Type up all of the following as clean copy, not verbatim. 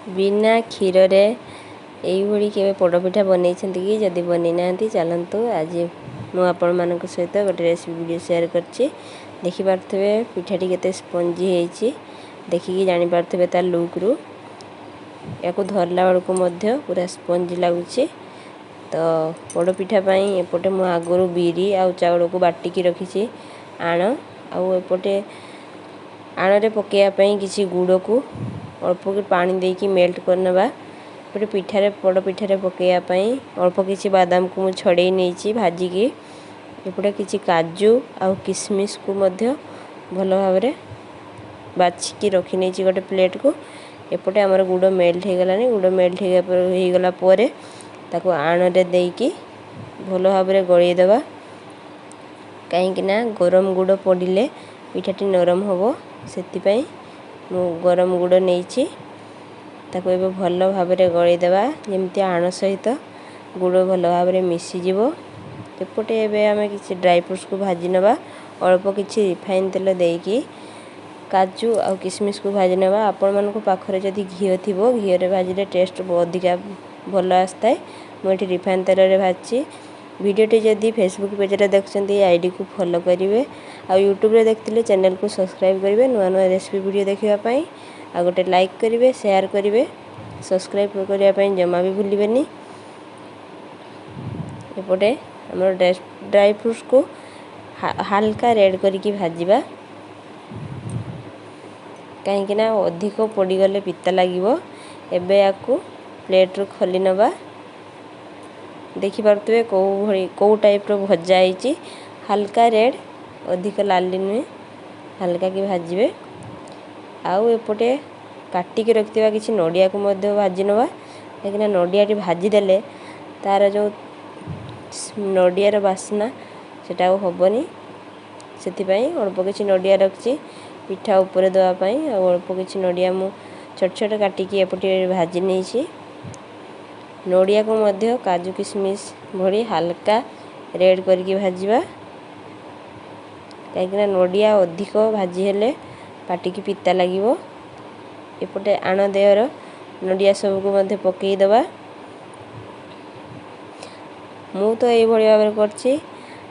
बिना क्षीर यही केवे पोड़पिठा बनई कि जदि बनी ना चलतु आज मुझे सहित गोटे रेसिपी वीडियो शेयर करछि। देखि पारथबे पिठाटी केते स्पंजी हेछि देखिकी जानि पारथबे ता लुक रु याको धरला बेलको मध्य पूरा स्पंजी लागुछि। तो पोड़पिठा पई एपटे मु आगरु बिरी आ चाउल को बाटिकी रखिछि आण आउ एपटे आण रे पकेया पई किछि गुड़ को अल्प कि पानी देकी मेल्ट करनबा एपटे पिठारे पोड़ पिठारे पकेया पई अल्प किछि बादाम को मु छड़े नेछि भाजी की एपटे किछि काजू आ किशमिश को मध्य भलो भाबरे बाछिकी रखी नेछि गोटे प्लेट को। एपटे हमर गुड़ मेल्ट हे गलानी गुड़ मेल्ट हे गला परे ताको आण रे देकी भलो भाबरे गळी देबा काहेकि ना गरम गुड़ पड़िले पिठाटी नरम होबो सेति पई मु गरम गुड़ नेछि ताको एबे भलो भाबरे गळी देबा जेमति आण सहित गुड़ भलो भाबरे मिसी जिवो। एपटे एबे आमे किछि ड्राई फ्रूट्स को भाजी नबा अल्प किछि रिफाइन तेल देकी काजू आ किशमिश को भाजी नबा आपण मन को पाखरे जदी घियो थिबो घियो रे भाजीले टेस्ट अधिका भलो आस्ताय। मु एठी रिफाइन तेल रे भाजी वीडियोटी जदी फेसबुक पेज रे देखछन्ती आईडी को फॉलो करिवे आ यूट्यूब रे देखतिले चैनल को सब्सक्राइब करिवे नुवा नुवा रेसिपी वीडियो देखिबा पई आ गोटे लाइक करिवे शेयर करिवे सब्सक्राइब करिया पई जमा भी भूलिबेनी। एपटे हमर ड्राई फ्रूट्स को हल्का रेड करके भाजीबा कहीं ना अधिक पड़ी गले पिता लागिवो। एबे याकू प्लेट रो खोली नबा देखि पारतबे को टाइप रो भजा आइची हल्का रेड अधिक लाली नुहे हल्का की भाजीबे। आउ एपटे काटिकी रखिथिबा किछि नडिया को मध्य भाजी नबा लेकिन नडिया टी भाजी देले तार जो नडिया रो बासना सेटा होबनी सेति पई अल्प किछि नडिया रखछि पिठा ऊपर देवा पई आ अल्प किछि नडिया मु छोट छोट काटिकी एपटे भाजी नेछि। नडिया को मध्य काजू किशमिश भड़ी हल्का रेड करके भाजीबा काहेकि नडिया अधिक भाजी हेले पाटिकी पिता लागिवो। एपटे आण देयर नडिया सब को मध्य पकेई दबा मु तो एई भଳି भाबरे करछि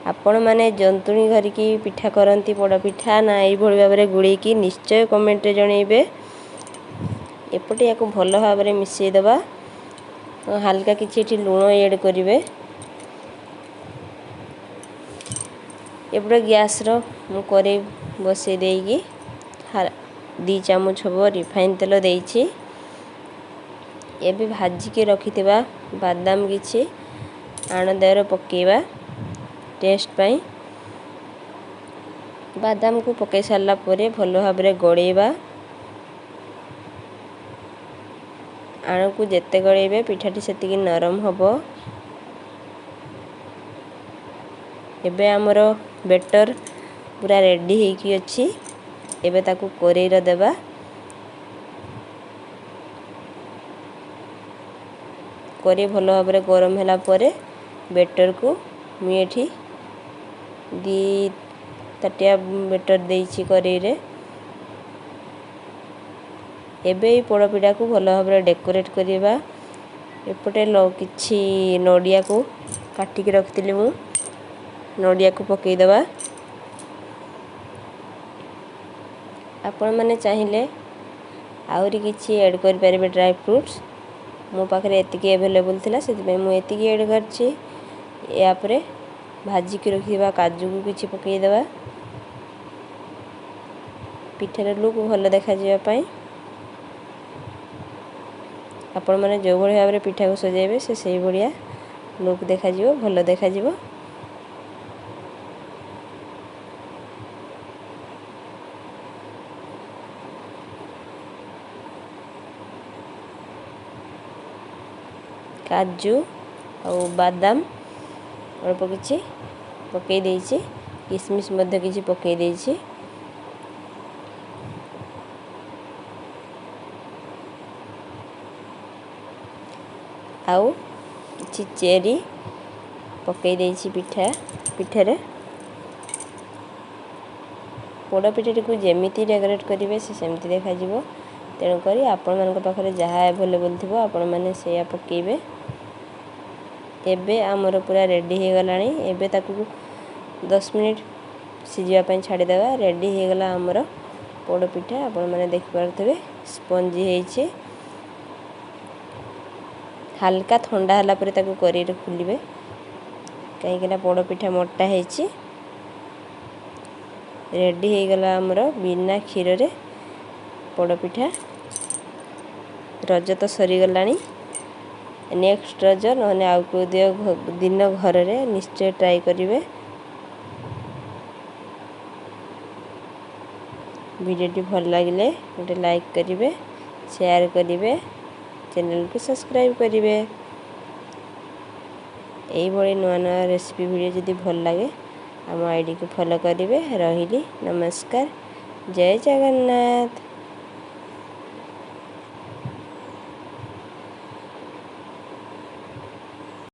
आपण माने जंतुणी घर की पिठा करंती पोड़ा पिठा ना एई भଳି भाबरे गुळी की निश्चय कमेंट रे जणैबे। एपटे याको भलो भाबरे मिसई दबा हल्का किछि एठी लूण ऐड करिवे। एपटे गैस रो मु करे बसे देगी 2 चामच हबो रिफाइन तेल देइछि। एबे भाजी के रखिथिबा बादाम किछि आण देर पकेइबा टेस्ट पई बादाम को पकई सारला परे भलो भाबरे गळेबा आण को जेते गळेबे पिठाटी सेतिकी नरम हबो। एबे हमर बेटर पूरा रेडी हेकी अछि एबे ताकू कोरेई र देबा कोरे भलो भाबरे गरम होला परे बेटर को मु एठी 2 ताटिया बेटर देइछि कोरेई रे। एबे पोड़पिठा को भलो भाबरे डेकोरेट करिबा एपटे किछि नडिया को काटिकी रखतिली मु नडिया को पकेई दबा आपण माने चाहिले आउरी किछि ऐड कर परिबे ड्राई फ्रूट्स मो पाखरे एतिकी अवेलेबल थिला सेति में मु एतिकी ऐड करछि। या परे भाजी की रखिबा काजू को किछि पकेई दबा पिठार लुक भलो देखा जिया पई आपण माने जो भଳି भाबरे पिठा को सजेबे से सेही भलिया लुक देखा जिवो भलो देखा जिवो। काजू और बादाम अल्प किछि पकेई देइछि किशमिश मध्य किछि पकेई देइछि। आउ किछि चेरी पकेई देइछि पिठारे पोड़ा पिठाटी को जेमिति डेकोरेट करिवे से सेमति देखा जिवो ତେଣୁକରି ଆପଣମାନଙ୍କ ପାଖରେ ଯାହା ଆଭେଲେବଲ୍ ଥିବ ଆପଣମାନେ ସେଇଆ ପକାଇବେ। ଏବେ ଆମର ପୁରା ରେଡ଼ି ହୋଇଗଲାଣି। ଏବେ ତାକୁ 10 ମିନିଟ୍ ସିଝିବା ପାଇଁ ଛାଡ଼ିଦେବା। ରେଡ଼ି ହୋଇଗଲା ଆମର ପୋଡ଼ପିଠା। ଆପଣମାନେ ଦେଖିପାରୁଥିବେ ସ୍ପଞ୍ଜି ହେଇଛି। ହାଲକା ଥଣ୍ଡା ହେଲା ପରେ ତାକୁ କରେଇରେ ଖୋଲିବେ, କାହିଁକିନା ପୋଡ଼ପିଠା ମୋଟା ହେଇଛି। ରେଡ଼ି ହୋଇଗଲା ଆମର ବିନା କ୍ଷୀରରେ ପୋଡ଼ପିଠା। ରଜ ତ ସରିଗଲାଣି, ନେକ୍ସଟ ରଜ ନହେଲେ ଆଉ କେଉଁ ଦିନ ଘରରେ ନିଶ୍ଚୟ ଟ୍ରାଏ କରିବେ। ଭିଡ଼ିଓଟି ଭଲ ଲାଗିଲେ ଗୋଟେ ଲାଇକ୍ କରିବେ, ସେୟାର କରିବେ, ଚ୍ୟାନେଲକୁ ସବସ୍କ୍ରାଇବ୍ କରିବେ। এইଭଳି ନୂଆ ନୂଆ ରେସିପି ଭିଡ଼ିଓ ଯଦି ଭଲ ଲାଗେ ଆମ ଆଇଡ଼ିକୁ ଫଲୋ କରିବେ। ରହିଲି, ନମସ୍କାର, ଜୟ ଜଗନ୍ନାଥ।